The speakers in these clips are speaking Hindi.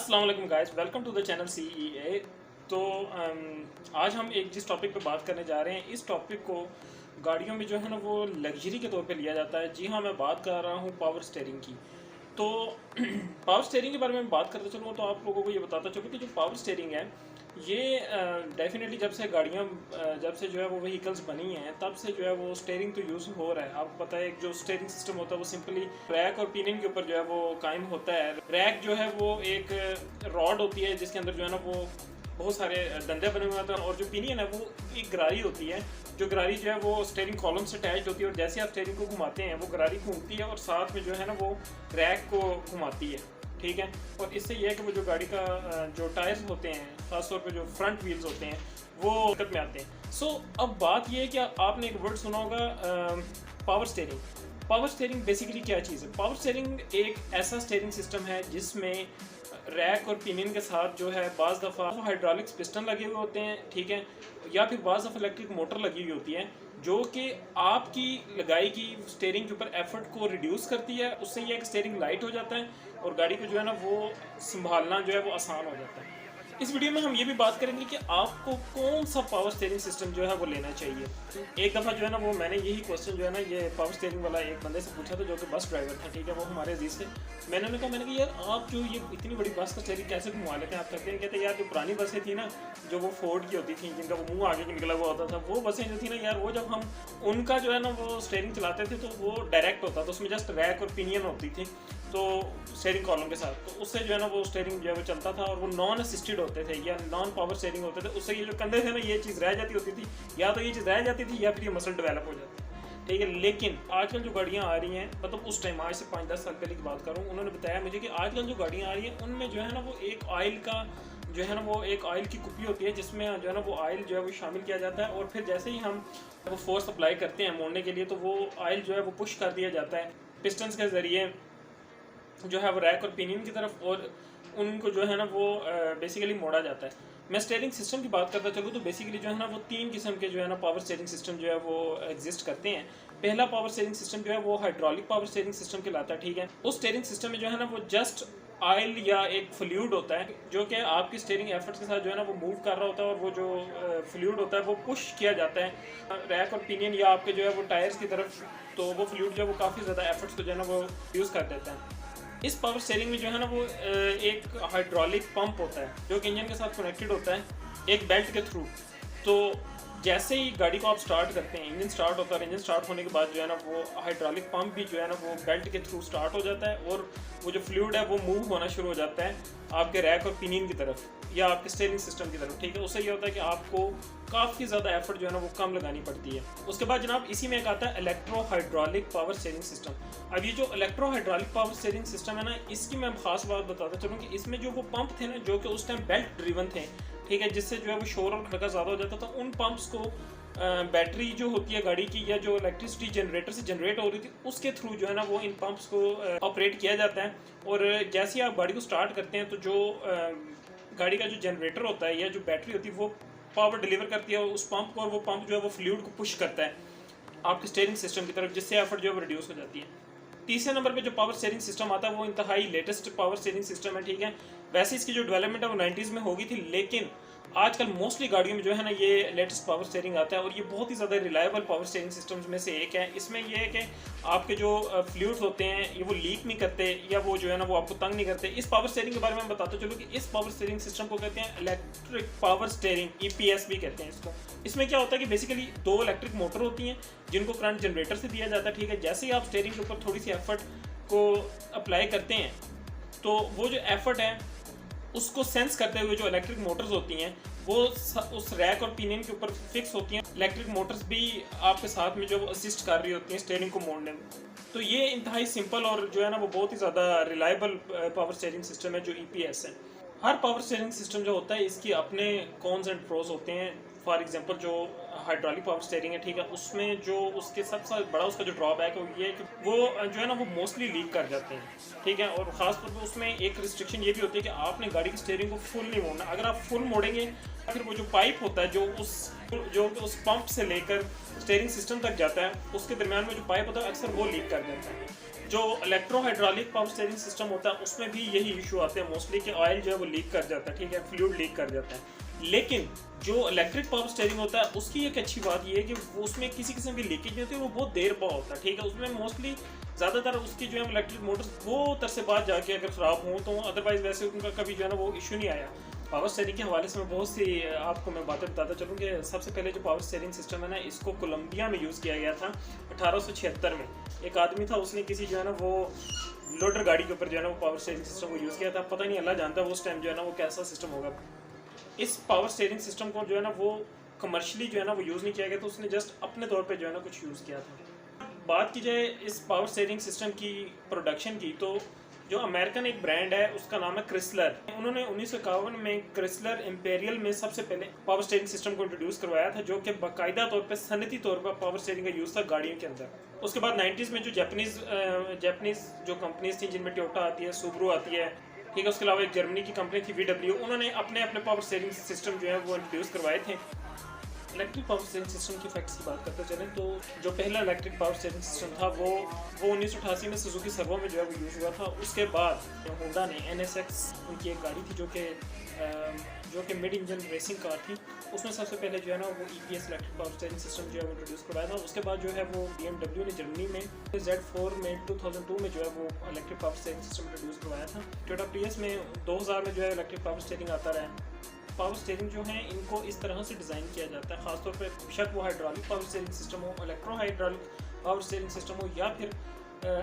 अस्सलाम वालेकुम guys, welcome to the channel CEA। तो आज हम एक जिस टॉपिक पे बात करने जा रहे हैं, इस टॉपिक को गाड़ियों में जो है ना वो लग्जरी के तौर पे लिया जाता है। जी हाँ, मैं बात कर रहा हूँ पावर स्टीयरिंग की। तो पावर स्टीयरिंग के बारे में बात करते चलूँ तो आप लोगों को ये बताता चलूँ कि जो पावर स्टीयरिंग है ये डेफिनेटली जब से गाड़ियाँ जब से जो है वो व्हीकल्स बनी हैं तब से जो है वो स्टीयरिंग तो यूज़ हो रहा है। आपको पता है, एक जो स्टीयरिंग सिस्टम होता है वो सिंपली रैक और पिनियन के ऊपर जो है वो कायम होता है। रैक जो है वो एक रॉड होती है जिसके अंदर जो है ना वो बहुत सारे डंडे बने हुए होते हैं, और जो पिनियन है वो एक गरारी होती है। जो गरारी जो है वो स्टीयरिंग कॉलम से अटैच होती है, और जैसे आप स्टीयरिंग को घुमाते हैं वो गरारी घूमती है और साथ में जो है ना वो रैक को घुमाती है। ठीक है, और इससे यह है कि वो जो गाड़ी का जो टायर्स होते हैं, खासतौर पे जो फ्रंट व्हील्स होते हैं, वो दिक्कत में आते हैं। सो अब बात यह है कि आपने एक वर्ड सुना होगा power steering. Power steering basically क्या चीज़ है? पावर स्टीयरिंग एक ऐसा स्टीयरिंग सिस्टम है जिसमें रैक और पिनियन के साथ जो है बाज़ दफ़ा हाइड्रोलिक्स पिस्टन लगे हुए होते हैं, ठीक है, या फिर बाज़ दफ़ा इलेक्ट्रिक मोटर लगी हुई होती है जो कि आपकी लगाई की स्टीयरिंग के ऊपर एफर्ट को रिड्यूस करती है। उससे यह एक स्टीयरिंग लाइट हो जाता है और गाड़ी को जो है ना वो संभालना जो है वो आसान हो जाता है। इस वीडियो में हम ये भी बात करेंगे कि आपको कौन सा पावर स्टीयरिंग सिस्टम जो है वो लेना चाहिए। एक दफ़ा जो है ना वो मैंने यही क्वेश्चन जो है ना ये पावर स्टीयरिंग वाला एक बंदे से पूछा था जो कि बस ड्राइवर था, ठीक है, वो हमारे अजीज़ थे। मैंने कहा यार आप जो ये इतनी बड़ी बस का स्टीयरिंग कैसे घुमा लेते हैं, आप करते हैं? कहते यार जो पुरानी बसें थी ना, जो वो फोर्ड की होती थी जिनका वो मुँह आगे निकला हुआ होता था, वो बसें जो थी ना यार, वो जब हम उनका जो है ना वो स्टीयरिंग चलाते थे तो वो डायरेक्ट होता था, उसमें जस्ट रैक और पिनियन होती थी तो स्टीयरिंग कॉलम के साथ, तो उससे जो है ना वो स्टीयरिंग जो है वो चलता था, और वो नॉन असिस्टेड होते थे या नॉन पावर स्टीयरिंग होते थे। उससे ये जो कंधे थे ना ये चीज़ रह जाती होती थी, या तो ये चीज़ रह जाती थी या फिर ये मसल डेवलप हो जाती। ठीक है, लेकिन आजकल जो गाड़ियाँ आ रही हैं, मतलब उस टाइम आज से 5-10 साल पहले की बात करूँ, उन्होंने बताया मुझे कि आजकल जो गाड़ियाँ आ रही हैं उनमें जो है ना वो एक ऑयल का जो है ना वो एक ऑयल की कुप्पी होती है जिसमें जो है ना वो ऑयल जो है वो शामिल किया जाता है, और फिर जैसे ही हम वो फोर्स अप्लाई करते हैं मोड़ने के लिए तो वो ऑयल जो है वो पुश कर दिया जाता है पिस्टन्स के ज़रिए जो है वो रैक और पिनियन की तरफ, और उनको जो है ना वो बेसिकली मोड़ा जाता है। मैं स्टीयरिंग सिस्टम की बात करता चलूँ तो बेसिकली जो है ना वो 3 किस्म के जो है ना पावर स्टीयरिंग सिस्टम जो है वो एग्जिस्ट करते हैं। पहला पावर स्टीयरिंग सिस्टम जो है वो हाइड्रोलिक पावर स्टीयरिंग सिस्टम कहलाता है। ठीक है, उस स्टीयरिंग सिस्टम में जो है ना वो जस्ट ऑयल या एक फ्लूइड होता है जो कि आपकी स्टीयरिंग एफर्ट्स के साथ जो है ना वो मूव कर रहा होता है, और वो जो फ्लूइड होता है वो पुश किया जाता है रैक और पिनियन या आपके जो है वो टायर्स की तरफ, तो वो फ्लूइड जो है वो काफ़ी ज़्यादा एफर्ट्स को जो है ना वो यूज़ कर देता है। इस पावर स्टीयरिंग में जो है ना वो एक हाइड्रोलिक पंप होता है जो कि इंजन के साथ कनेक्टेड होता है एक बेल्ट के थ्रू। तो जैसे ही गाड़ी को आप स्टार्ट करते हैं, इंजन स्टार्ट होता है, इंजन स्टार्ट होने के बाद जो है ना वो हाइड्रोलिक पंप भी जो है ना वो बेल्ट के थ्रू स्टार्ट हो जाता है, और वो जो फ्लूइड है वो मूव होना शुरू हो जाता है आपके रैक और पिनियन की तरफ या आपके स्टीयरिंग सिस्टम की तरफ। ठीक है, उससे ये होता है कि आपको काफ़ी ज़्यादा एफर्ट जो है ना वो कम लगानी पड़ती है। उसके बाद जनाब इसी में एक आता है electro hydraulic power steering system. अब ये जो electro hydraulic power steering system है ना, इसकी मैं खास बात बताता चलूँ कि इसमें जो वो पंप थे ना जो कि उस टाइम बेल्ट ड्रिवन थे, ठीक है, जिससे जो है वो शोर और खड़का ज़्यादा हो जाता था, उन पंप्स को बैटरी जो होती है गाड़ी की या जो इलेक्ट्रिसिटी जनरेटर से जनरेट हो रही थी उसके थ्रू जो है ना वो इन पंप्स को ऑपरेट किया जाता है। और जैसे ही आप गाड़ी को स्टार्ट करते हैं तो जो गाड़ी का जो जनरेटर होता है या जो बैटरी होती है वो पावर डिलीवर करती है उस पंप को, और वो पंप जो है वो फ्लूइड को पुश करता है आपके स्टीयरिंग सिस्टम की तरफ, जिससे एफर्ट जो है वो रिड्यूस हो जाती है। तीसरे नंबर पे जो पावर स्टीयरिंग सिस्टम आता है वो इंतहाई लेटेस्ट पावर स्टीयरिंग सिस्टम है। ठीक है, वैसे इसकी जो डेवलपमेंट है वो 90s में होगी थी, लेकिन आजकल मोस्टली गाड़ियों में जो है ना ये लेटेस्ट पावर स्टीयरिंग आता है, और ये बहुत ही ज़्यादा रिलायबल पावर स्टीयरिंग सिस्टम्स में से एक है। इसमें यह है कि आपके जो फ्लूइड्स होते हैं ये वो लीक नहीं करते या वो जो है ना वो आपको तंग नहीं करते। इस पावर स्टीयरिंग के बारे में मैं बताता चलूँ कि इस पावर स्टीयरिंग सिस्टम को कहते हैं इलेक्ट्रिक पावर स्टीयरिंग, EPS भी कहते हैं इसको। इसमें क्या होता है कि बेसिकली 2 इलेक्ट्रिक मोटर होती हैं जिनको करंट जनरेटर से दिया जाता है। ठीक है, जैसे ही आप स्टीयरिंग के ऊपर थोड़ी सी एफर्ट को अप्लाई करते हैं तो वो जो एफर्ट है उसको सेंस करते हुए जो इलेक्ट्रिक मोटर्स होती हैं वो उस रैक और पिनियन के ऊपर फिक्स होती हैं। इलेक्ट्रिक मोटर्स भी आपके साथ में जो असिस्ट कर रही होती हैं स्टीयरिंग को मोड़ने में। तो ये इंतहाई सिंपल और जो है ना वो बहुत ही ज़्यादा रिलायबल पावर स्टीयरिंग सिस्टम है जो EPS है। हर पावर स्टीयरिंग सिस्टम जो होता है इसकी अपने कॉन्स एंड प्रोज होते हैं। फॉर एग्जांपल जो हाइड्रोलिक पावर स्टीयरिंग है, ठीक है, उसमें जो उसके सबसे बड़ा उसका जो ड्रॉबैक है वो ये है कि वो जो है ना वो मोस्टली लीक कर जाते हैं, ठीक है। और ख़ास तौर पर उसमें एक रिस्ट्रिक्शन ये भी होती है कि आपने गाड़ी की स्टीयरिंग को फुल नहीं मोड़ना। अगर आप फुल मोड़ेंगे फिर वो जो पाइप होता है जो उस पंप से लेकर स्टीयरिंग सिस्टम तक जाता है, उसके दरमियान में जो पाइप होता है अक्सर वो लीक कर जाता है। जो electro hydraulic power steering system होता है उसमें भी यही इशू आते हैं मोस्टली कि ऑयल जो है वो लीक कर जाता है, ठीक है, फ्लूइड लीक कर जाता है। लेकिन जो इलेक्ट्रिक पावर स्टीयरिंग होता है उसकी एक अच्छी बात यह है कि उसमें किसी किस्म की लीकेज नहीं होती, वो बहुत देर बाद होता है, ठीक है। उसमें मोस्टली ज़्यादातर उसकी जो है इलेक्ट्रिक मोटर्स वो तरह से बाद जाके अगर ख़राब हों तो अदरवाइज़ वैसे उनका कभी जो है ना वो इशू नहीं आया। पावर स्टीयरिंग के हवाले से मैं बहुत सी आपको मैं बातें बताता चलूँ कि सबसे पहले जो पावर स्टीयरिंग सिस्टम है ना, इसको कोलंबिया में यूज़ किया गया था 1876 में। एक आदमी था, उसने किसी जो है ना वो लोडर गाड़ी के ऊपर जो है ना वो पावर स्टीयरिंग सिस्टम को यूज़ किया था। पता नहीं, अल्लाह जानता है उस टाइम जो है ना वो कैसा सिस्टम होगा। इस पावर स्टीयरिंग सिस्टम को जो है ना वो कमर्शियली जो है ना वो यूज़ नहीं किया गया, तो उसने जस्ट अपने तौर पे जो है ना कुछ यूज़ किया था। बात की जाए इस पावर स्टीयरिंग सिस्टम की प्रोडक्शन की, तो जो अमेरिकन एक ब्रांड है उसका नाम है क्रिसलर। उन्होंने 1951 में क्रिसलर इंपेरियल में सबसे पहले पावर स्टीयरिंग सिस्टम को इंट्रोड्यूस करवाया था, जो कि बाकायदा तौर पे सनती तौर पर पावर स्टीयरिंग का यूज़ था गाड़ियों के अंदर। उसके बाद 90s में जो जापानीज़ जो कंपनीज थी, जिनमें टोयोटा आती है, सुबरू आती है, ठीक है, उसके अलावा एक जर्मनी की कंपनी थी VW, उन्होंने अपने पावर स्टीयरिंग सिस्टम जो है वो इंट्रोड्यूस करवाए थे। इलेक्ट्रिक पावर स्टीयरिंग सिस्टम की फैक्ट्स की बात करते चलें तो जो पहला इलेक्ट्रिक पावर स्टीयरिंग सिस्टम था वो 1988 में सुजुकी सर्वो में जो है वो यूज़ हुआ था। उसके बाद होंडा ने NSX, उनकी एक गाड़ी थी जो कि मिड इंजन रेसिंग कार थी, उसमें सबसे पहले जो है ना वो EPS electric power steering system जो है वो इंट्रोड्यूस करवाया था। उसके बाद जो है वो BMW ने जर्मनी में Z4 में 2002 में जो है वो electric power steering system introduce करवाया था। टोयोटा प्रियस में 2000 में जो है इलेक्ट्रिक पावर स्टीयरिंग आता रहा। पावर स्टीयरिंग जो है इनको इस तरह से डिज़ाइन किया जाता है, ख़ासतौर पर बेशक वो हाइड्रोलिक पावर स्टीयरिंग सिस्टम हो, electro hydraulic power steering system हो या फिर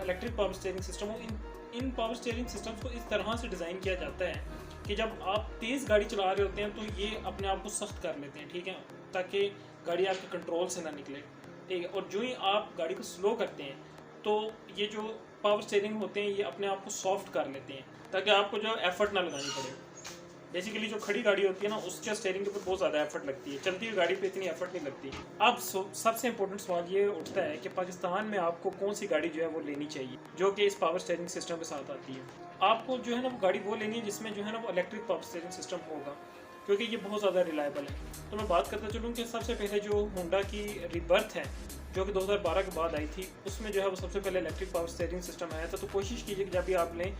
इलेक्ट्रिक पावर स्टीयरिंग सिस्टम हो, इन पावर स्टीयरिंग सिस्टम्स को इस तरह से डिज़ाइन किया जाता है कि जब आप तेज़ गाड़ी चला रहे होते हैं तो ये अपने आप को सख्त कर लेते हैं, ठीक है, ताकि गाड़ी आपके कंट्रोल से ना निकले, ठीक है। और जो ही आप गाड़ी को स्लो करते हैं तो ये जो पावर स्टीयरिंग होते हैं ये अपने आप को सॉफ्ट कर लेते हैं ताकि आपको जो एफर्ट ना लगानी पड़े। बेसिकली जो खड़ी गाड़ी होती है ना उसके स्टीयरिंग के ऊपर बहुत ज़्यादा एफर्ट लगती है, चलती हुई गाड़ी पे इतनी एफर्ट नहीं लगती। अब सबसे इंपॉर्टेंट सवाल ये उठता है कि पाकिस्तान में आपको कौन सी गाड़ी जो है वो लेनी चाहिए जो कि इस पावर स्टीयरिंग सिस्टम के साथ आती है। आपको जो है ना वो गाड़ी वो लेनी है जिसमें जो है ना वो इलेक्ट्रिक पावर स्टीयरिंग सिस्टम होगा, क्योंकि ये बहुत ज़्यादा रिलायबल है। तो मैं बात करता चलूँ कि सबसे पहले जो होंडा की रिबर्थ है जो कि 2012 के बाद आई थी, उसमें जो है वो सबसे पहले इलेक्ट्रिक पावर स्टीयरिंग सिस्टम आया था। तो कोशिश कीजिए कि जब भी आप लें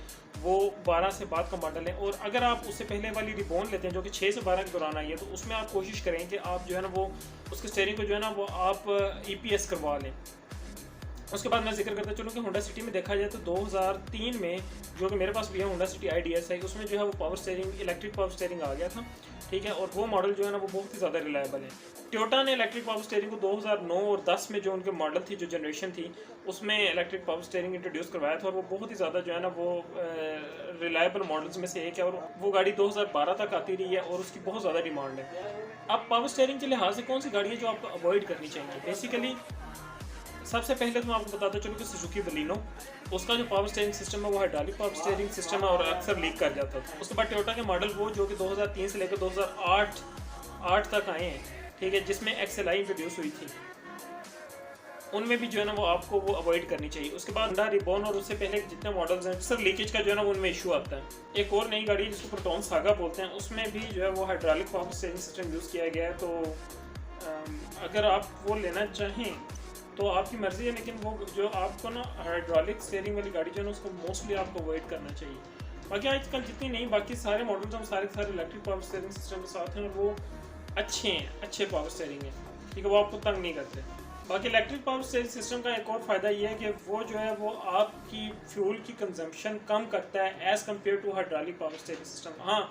वो 12 से बाद का मॉडल है, और अगर आप उससे पहले वाली रिबॉन लेते हैं जो कि 6 से 12 के दौरान आई है तो उसमें आप कोशिश करें कि आप जो है ना वो उसके स्टीयरिंग को जो है ना वो आप EPS करवा लें। उसके बाद मैं जिक्र करता चलूँ कि होंडा सिटी में देखा जाए तो 2003 में जो कि मेरे पास भी है होंडा सिटी IDS है, उसमें जो है वो power steering electric power steering आ गया था, ठीक है, और वो मॉडल जो है ना वो बहुत ही ज़्यादा रिलायबल है। टोयोटा ने इलेक्ट्रिक पावर स्टीयरिंग को 2009 और 10 में जो उनके मॉडल थी, जो जनरेशन थी, उसमें इलेक्ट्रिक पावर स्टीयरिंग इंट्रोड्यूस करवाया था और वो बहुत ही ज़्यादा जो है ना वो रिलायबल मॉडल्स में से एक है, और वो गाड़ी 2012 तक आती रही है और उसकी बहुत ज़्यादा डिमांड है। अब पावर स्टीयरिंग के लिहाज से कौन सी गाड़ी है जो आपको अवॉइड करनी चाहिए? बेसिकली सबसे पहले तो मैं आपको बताता चलूँ कि सुजुकी बलिनो, उसका जो पावर स्टीयरिंग सिस्टम है वो हाइड्रोलिक पावर स्टीयरिंग सिस्टम है और अक्सर लीक कर जाता था। उसके बाद टोयोटा के मॉडल वो जो कि 2003 से लेकर 2008 तक आए हैं, ठीक है, जिसमें XLI इंट्रोड्यूस हुई थी, उनमें भी जो है ना वो आपको वो अवॉइड करनी चाहिए। उसके बाद होंडा रिबॉन और उससे पहले जितने मॉडल्स हैं सर लीकेज का जो है ना उनमें इशू आता है। एक और नई गाड़ी है जिसको प्रोटॉन सागा बोलते हैं, उसमें भी जो है वो hydraulic power steering system use किया गया है। तो अगर आप वो लेना चाहें तो आपकी मर्ज़ी है, लेकिन वो जो आपको ना हाइड्रोलिक स्टीयरिंग वाली गाड़ी जो है ना उसको मोस्टली आपको अवॉइड करना चाहिए। बाकी आजकल जितनी नहीं, बाकी सारे मॉडल्स हम सारे इलेक्ट्रिक पावर स्टीयरिंग सिस्टम के साथ हैं और वो अच्छे हैं, अच्छे पावर स्टीयरिंग है, ठीक है, वो आपको तंग नहीं करते। बाकी इलेक्ट्रिक पावर स्टीयरिंग सिस्टम का एक और फ़ायदा ये है कि वो जो है वो आपकी फ्यूल की कंजम्पशन कम करता है as compare to hydraulic power steering system. हाँ,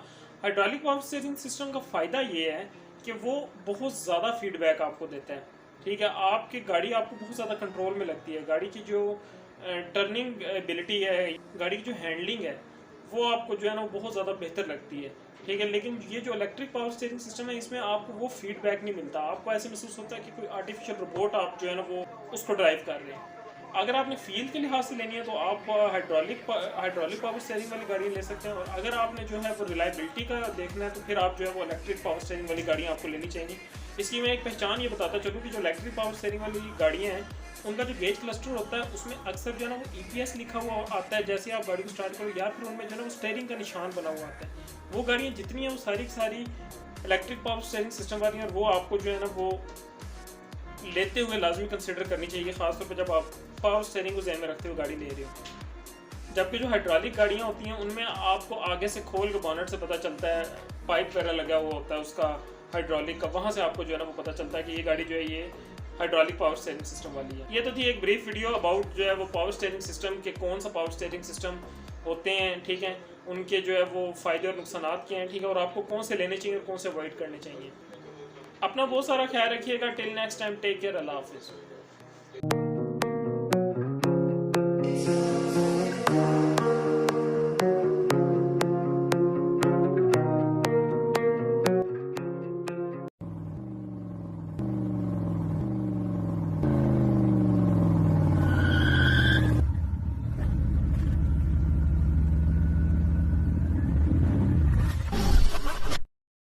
हाइड्रोलिक पावर स्टीयरिंग सिस्टम का फ़ायदा ये है कि वो बहुत ज़्यादा फीडबैक आपको देता है, ठीक है, आपकी गाड़ी आपको बहुत ज़्यादा कंट्रोल में लगती है। गाड़ी की जो टर्निंग एबिलिटी है, गाड़ी की जो हैंडलिंग है, वो आपको जो है ना बहुत ज़्यादा बेहतर लगती है, ठीक है। लेकिन ये जो इलेक्ट्रिक पावर स्टीयरिंग सिस्टम है इसमें आपको वो फीडबैक नहीं मिलता, आपको ऐसे महसूस होता है कि कोई आर्टिफिशियल रोबोट आप जो है ना वो उसको ड्राइव कर रहे हैं, अगर आपने फील के लिहाज से लेनी है तो आप हाइड्रोलिक पावर स्टीयरिंग वाली गाड़ी ले सकते हैं, और अगर आपने जो है वो रिलायबिलिटी का देखना है तो फिर आप जो है वो इलेक्ट्रिक पावर स्टीयरिंग वाली गाड़ियाँ आपको लेनी चाहिए। इसकी मैं एक पहचान ये बताता चलूँ कि जो इलेक्ट्रिक पावर स्टीयरिंग वाली गाड़ियाँ हैं उनका जो गेज क्लस्टर होता है उसमें अक्सर जो है ना वो EPS लिखा हुआ आता है जैसे आप गाड़ी को स्टार्ट करो, या फिर उनमें जो है ना वो स्टीयरिंग का निशान बना हुआ आता है। वो गाड़ियाँ जितनी हैं वो सारी की सारी इलेक्ट्रिक पावर स्टीयरिंग सिस्टम वाली हैं, और वो आपको जो है ना वो लेते हुए लाजमी कंसिडर करनी चाहिए, खासतौर पर जब आप पावर स्टीयरिंग को ध्यान में रखते हुए गाड़ी ले रहे हो। जबकि जो हाइड्रोलिक गाड़ियाँ होती हैं उनमें आपको आगे से खोल के बॉनेट से पता चलता है, पाइप वगैरह लगा हुआ होता है उसका हाइड्रोलिक का, वहाँ से आपको जो है ना वो पता चलता है कि ये गाड़ी जो है ये हाइड्रोलिक पावर स्टीयरिंग सिस्टम वाली है। ये तो थी एक ब्रीफ वीडियो अबाउट जो है वो पावर स्टीयरिंग सिस्टम के कौन सा पावर स्टीयरिंग सिस्टम होते हैं, ठीक है, उनके जो है वो फ़ायदे और नुकसान क्या हैं, ठीक है, और आपको कौन से लेने चाहिए और कौन से अवॉइड करने चाहिए। अपना बहुत सारा ख्याल रखिएगा। Till next time, take care, अल्लाह हाफिज़।